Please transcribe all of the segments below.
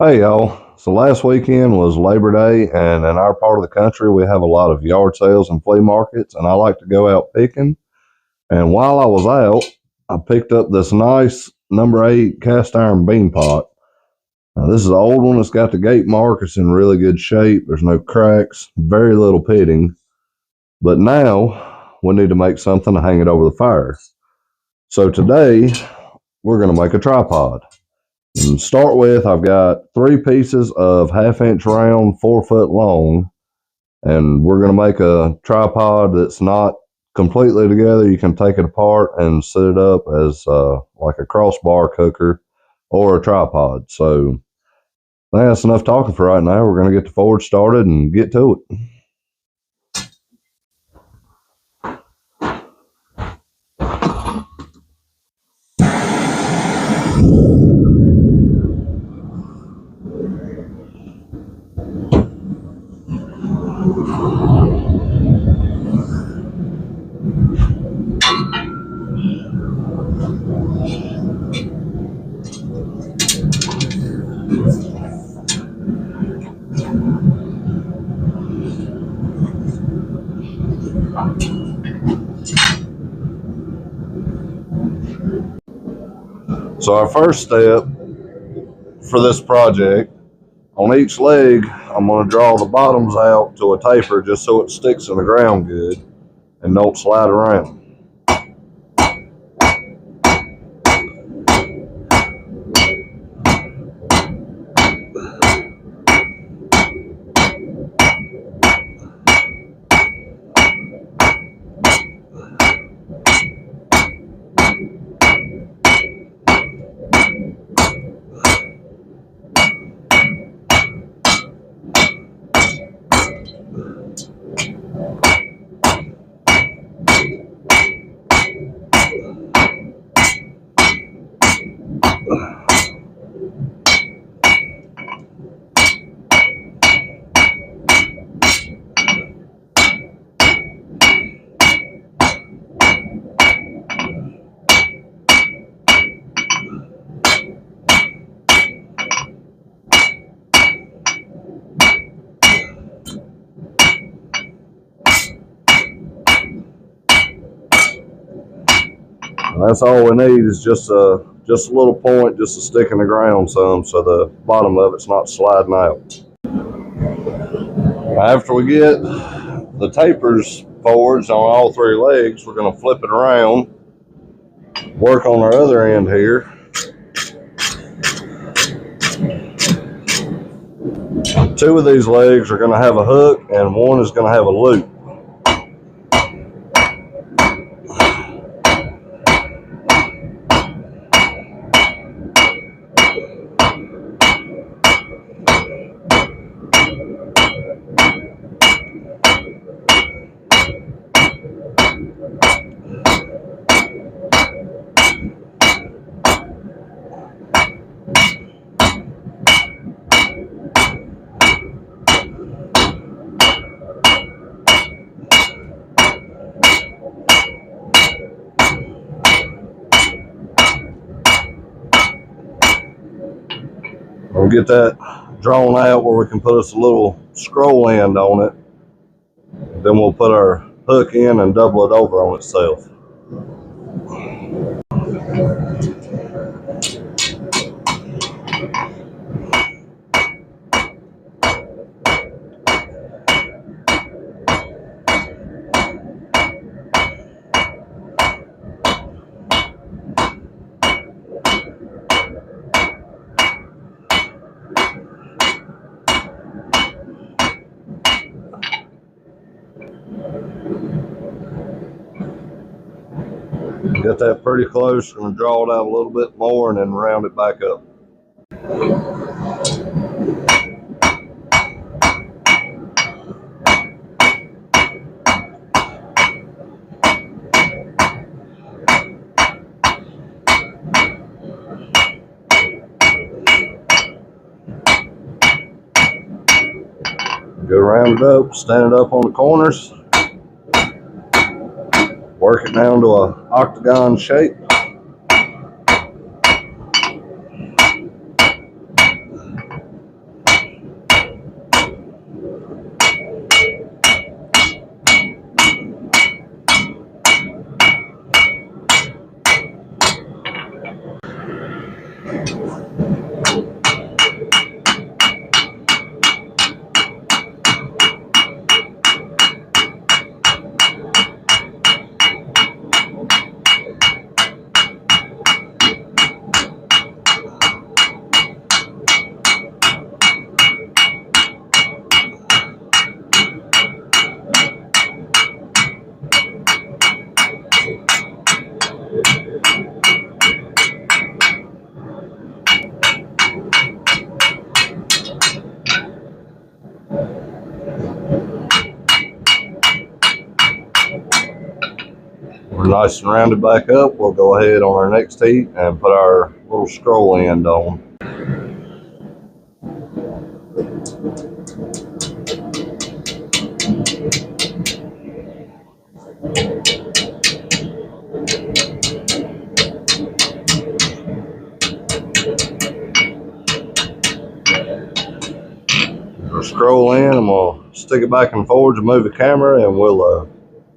Hey y'all, so last weekend was Labor Day, and in our part of the country we have a lot of yard sales and flea markets, and I like to go out picking. And while I was out, I picked up this nice number 8 cast iron bean pot. Now, this is an old one. It's got the gate mark. It's in really good shape. There's no cracks, very little pitting. But now we need to make something to hang it over the fire. So today we're going to make a tripod. And to start with, I've got 3 pieces of 1/2 inch round, 4 foot long, and we're going to make a tripod that's not completely together. You can take it apart and set it up as like a crossbar cooker or a tripod. So I think that's enough talking for right now. We're going to get the forge started and get to it. So our first step for this project, on each leg, I'm going to draw the bottoms out to a taper just so it sticks in the ground good and don't slide around. That's all we need is just a little point just to stick in the ground some so the bottom of it's not sliding out. After we get the tapers forged on all 3 legs, we're going to flip it around, work on our other end here. Two of these legs are going to have a hook and one is going to have a loop. We'll get that drawn out where we can put us a little scroll end on it. Then we'll put our hook in and double it over on itself. Get that pretty close. We're going to draw it out a little bit more and then round it back up. Go round it up, stand it up on the corners. Work it down to an octagon shape. We're nice and rounded back up. We'll go ahead on our next heat and put our little scroll end on. Our scroll in, I'm gonna stick it back and forward to move the camera, and we'll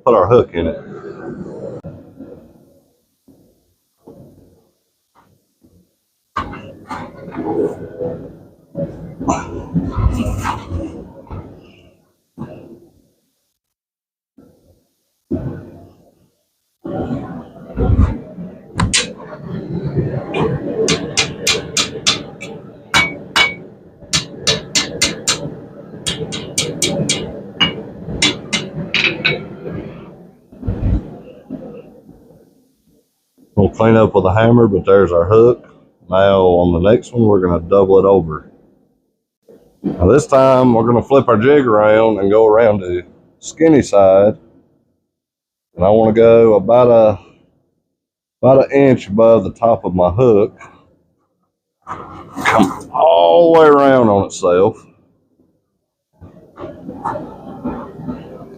put our hook in it. We'll clean up with a hammer, but there's our hook. Now on the next one, we're gonna double it over. Now this time, we're gonna flip our jig around and go around the skinny side. And I wanna go about an inch above the top of my hook. Come all the way around on itself.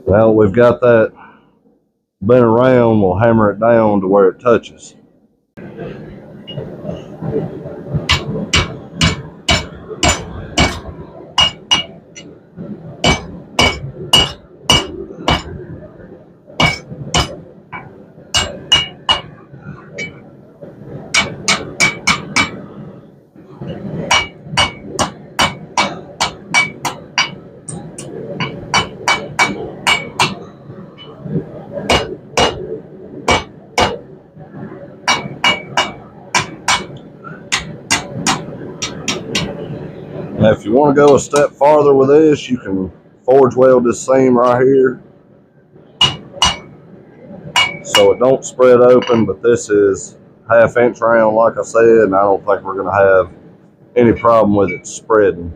Now that we've got that bent around, we'll hammer it down to where it touches. Now if you want to go a step farther with this, you can forge weld this seam right here so it don't spread open, but this is 1/2 inch round like I said, and I don't think we're going to have any problem with it spreading.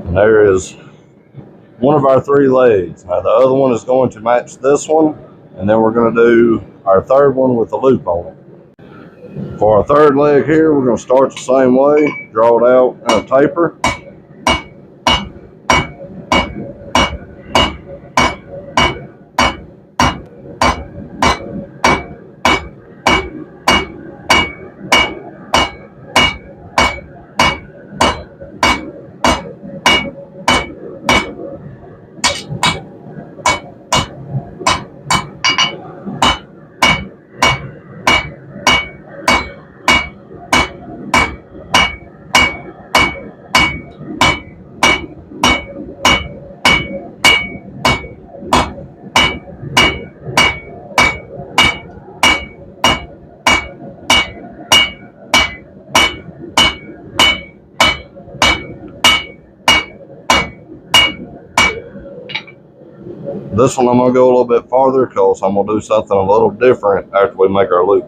And there is one of our 3 legs. Now the other one is going to match this one, and then we're going to do our third one with a loop on it. For our third leg here, we're going to start the same way, draw it out in a taper. This one I'm going to go a little bit farther because I'm going to do something a little different after we make our loop.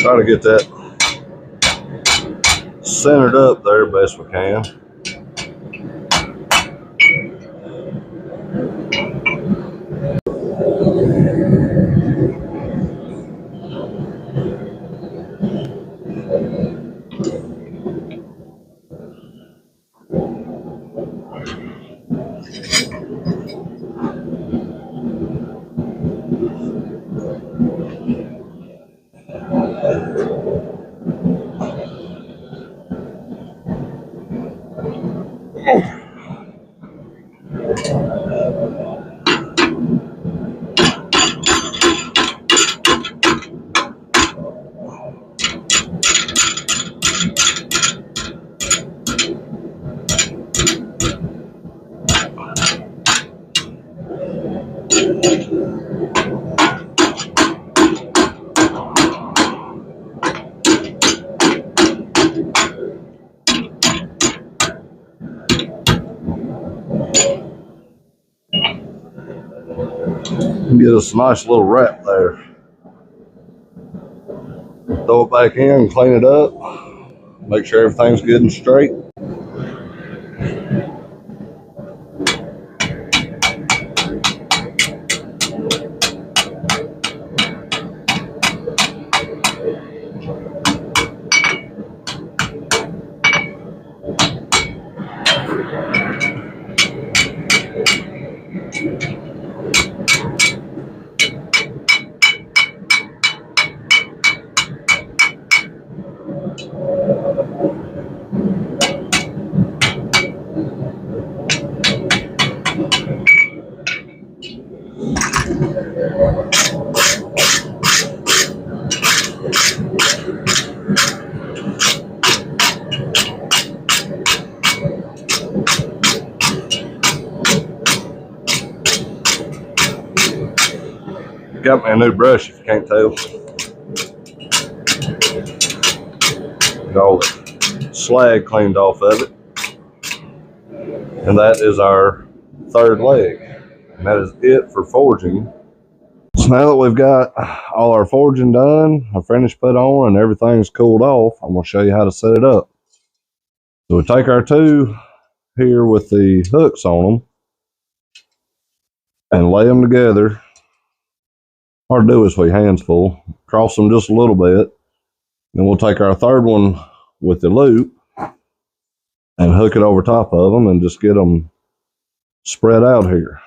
Try to get that centered up there best we can. Get us a nice little wrap there. Throw it back in, clean it up, make sure everything's good and straight. Got me a new brush if you can't tell. Got all the slag cleaned off of it. And that is our third leg. And that is it for forging. So now that we've got all our forging done, our finish put on, and everything's cooled off, I'm going to show you how to set it up. So we take our two here with the hooks on them and lay them together. Hard to do is with your hands full. Cross them just a little bit. Then we'll take our third one with the loop and hook it over top of them and just get them spread out here.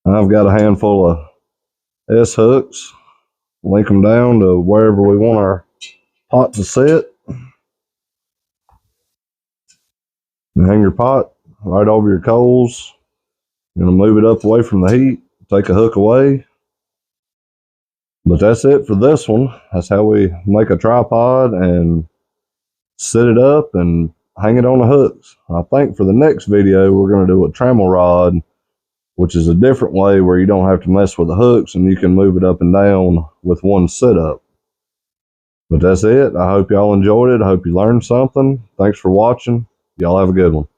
I've got a handful of S hooks, link them down to wherever we want our pot to sit, and hang your pot right over your coals. You're gonna move it up away from the heat, take a hook away. But that's it for this one. That's how we make a tripod and set it up and hang it on the hooks. I think for the next video, we're gonna do a trammel rod, which is a different way where you don't have to mess with the hooks and you can move it up and down with one setup. But that's it. I hope y'all enjoyed it. I hope you learned something. Thanks for watching. Y'all have a good one.